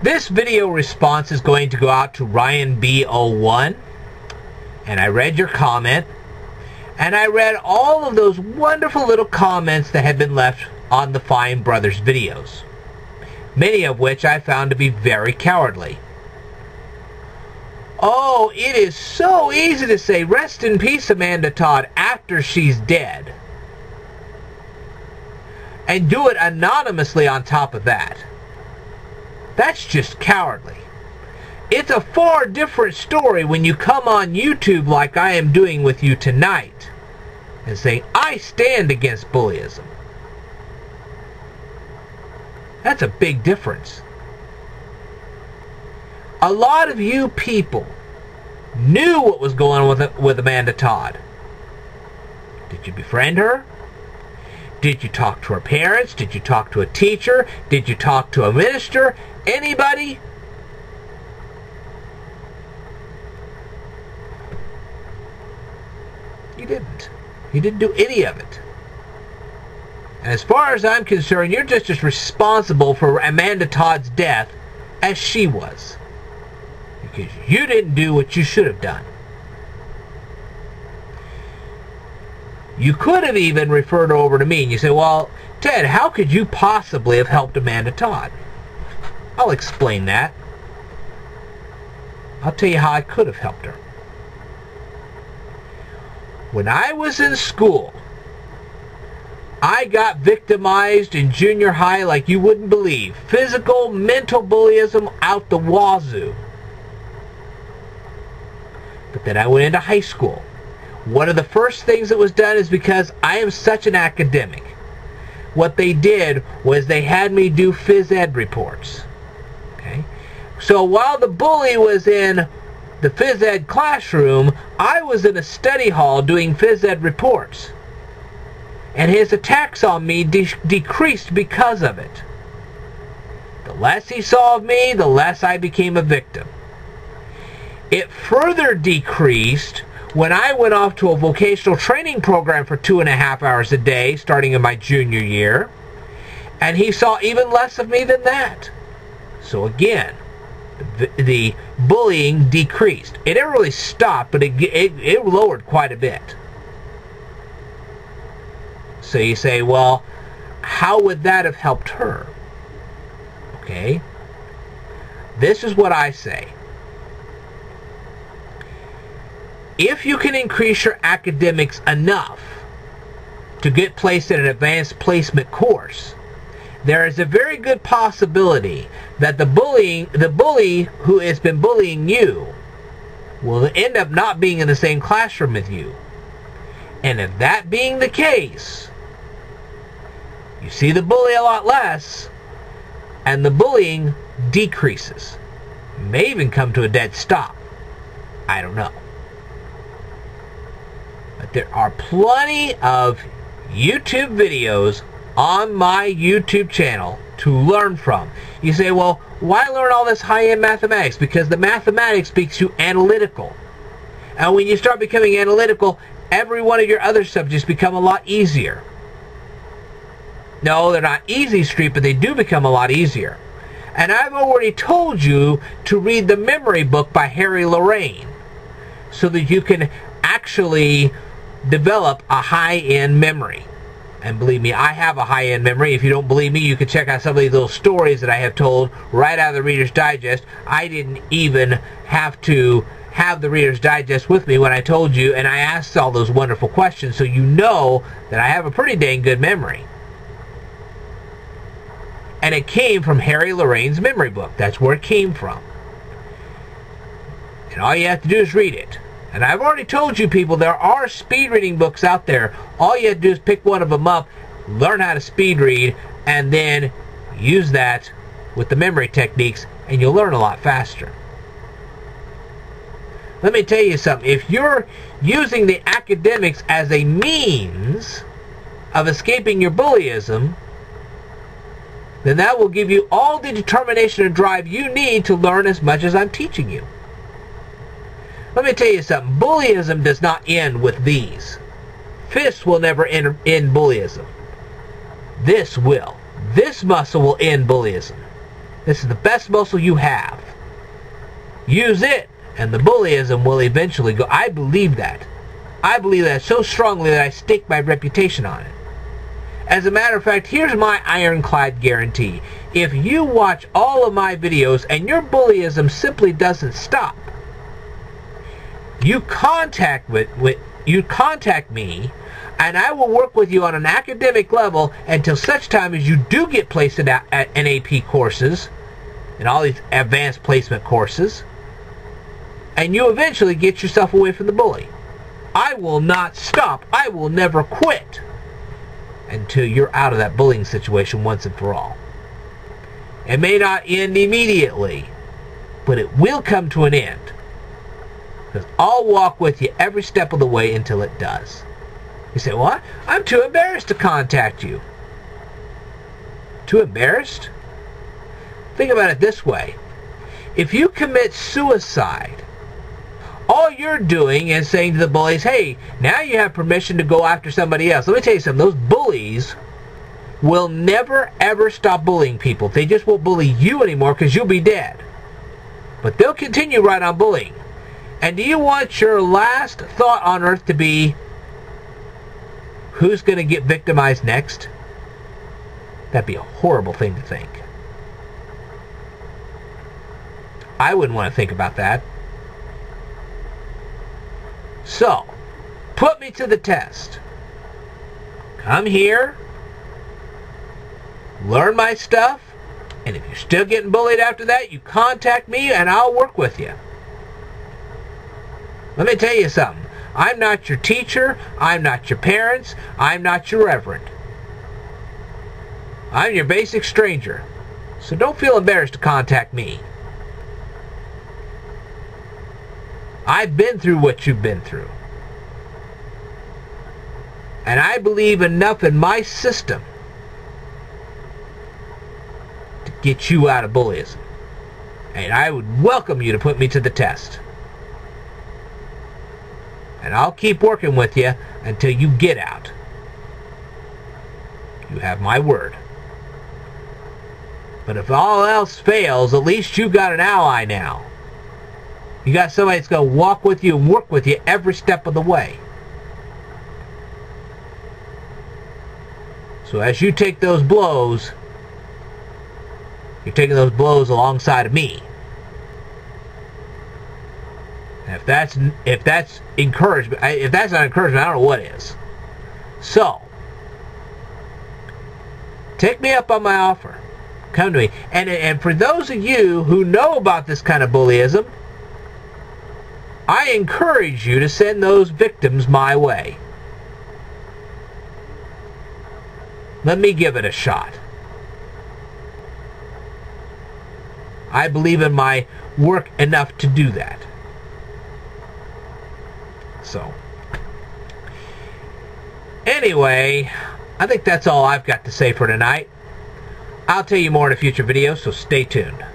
This video response is going to go out to Ryanb01, and I read your comment, and I read all of those wonderful little comments that had been left on the Fine Brothers videos, many of which I found to be very cowardly. Oh, it is so easy to say, "Rest in peace, Amanda Todd," after she's dead. And do it anonymously on top of that. That's just cowardly. It's a far different story when you come on YouTube like I am doing with you tonight and say, "I stand against bullyism." That's a big difference. A lot of you people knew what was going on with Amanda Todd. Did you befriend her? Did you talk to her parents? Did you talk to a teacher? Did you talk to a minister? Anybody? You didn't. You didn't do any of it. And as far as I'm concerned, you're just as responsible for Amanda Todd's death as she was. Because you didn't do what you should have done. You could have even referred over to me and you say, "Well, Ted, how could you possibly have helped Amanda Todd?" I'll explain that. I'll tell you how I could have helped her. When I was in school, I got victimized in junior high like you wouldn't believe. Physical, mental bullyism out the wazoo. But then I went into high school. One of the first things that was done is because I am such an academic. What they did was they had me do phys ed reports. Okay? So while the bully was in the phys ed classroom, I was in a study hall doing phys ed reports. And his attacks on me decreased because of it. The less he saw of me, the less I became a victim. It further decreased when I went off to a vocational training program for 2.5 hours a day, starting in my junior year, and he saw even less of me than that. So again, the bullying decreased. It didn't really stop, but it lowered quite a bit. So you say, well, how would that have helped her? Okay, this is what I say. If you can increase your academics enough to get placed in an advanced placement course, there is a very good possibility that the bully who has been bullying you will end up not being in the same classroom with you. And if that being the case, you see the bully a lot less, and the bullying decreases. May even come to a dead stop. I don't know. But there are plenty of YouTube videos on my YouTube channel to learn from. You say, well, why learn all this high-end mathematics? Because the mathematics makes you analytical. And when you start becoming analytical, every one of your other subjects become a lot easier. No, they're not easy street, but they do become a lot easier. And I've already told you to read the memory book by Harry Lorraine so that you can actually develop a high-end memory. And believe me, I have a high-end memory. If you don't believe me, you can check out some of these little stories that I have told right out of the Reader's Digest. I didn't even have to have the Reader's Digest with me when I told you, and I asked all those wonderful questions, so you know that I have a pretty dang good memory. And it came from Harry Lorraine's memory book. That's where it came from. And all you have to do is read it. And I've already told you people, there are speed reading books out there. All you have to do is pick one of them up, learn how to speed read, and then use that with the memory techniques, and you'll learn a lot faster. Let me tell you something. If you're using the academics as a means of escaping your bullyism, then that will give you all the determination and drive you need to learn as much as I'm teaching you. Let me tell you something. Bullyism does not end with these. Fists will never end bullyism. This will. This muscle will end bullyism. This is the best muscle you have. Use it, and the bullyism will eventually go. I believe that. I believe that so strongly that I stake my reputation on it. As a matter of fact, here's my ironclad guarantee. If you watch all of my videos and your bullyism simply doesn't stop, you contact me, and I will work with you on an academic level until such time as you do get placed at NAP courses and all these advanced placement courses, and you eventually get yourself away from the bully. I will not stop. I will never quit until you're out of that bullying situation once and for all. It may not end immediately, but it will come to an end. Because I'll walk with you every step of the way until it does. You say, what? I'm too embarrassed to contact you. Too embarrassed? Think about it this way. If you commit suicide, all you're doing is saying to the bullies, hey, now you have permission to go after somebody else. Let me tell you something. Those bullies will never, ever stop bullying people. They just won't bully you anymore because you'll be dead. But they'll continue right on bullying. And do you want your last thought on earth to be, who's going to get victimized next? That'd be a horrible thing to think. I wouldn't want to think about that. So, put me to the test. Come here, learn my stuff, and if you're still getting bullied after that, you contact me and I'll work with you. Let me tell you something. I'm not your teacher. I'm not your parents. I'm not your reverend. I'm your basic stranger. So don't feel embarrassed to contact me. I've been through what you've been through. And I believe enough in my system to get you out of bullyism. And I would welcome you to put me to the test. And I'll keep working with you until you get out. You have my word. But if all else fails, at least you've got an ally now. You got somebody that's going to walk with you and work with you every step of the way. So as you take those blows, you're taking those blows alongside of me. If that's encouragement, if that's not encouragement, I don't know what is. So, take me up on my offer. Come to me. And for those of you who know about this kind of bullyism, I encourage you to send those victims my way. Let me give it a shot. I believe in my work enough to do that. So, anyway, I think that's all I've got to say for tonight. I'll tell you more in a future video, so stay tuned.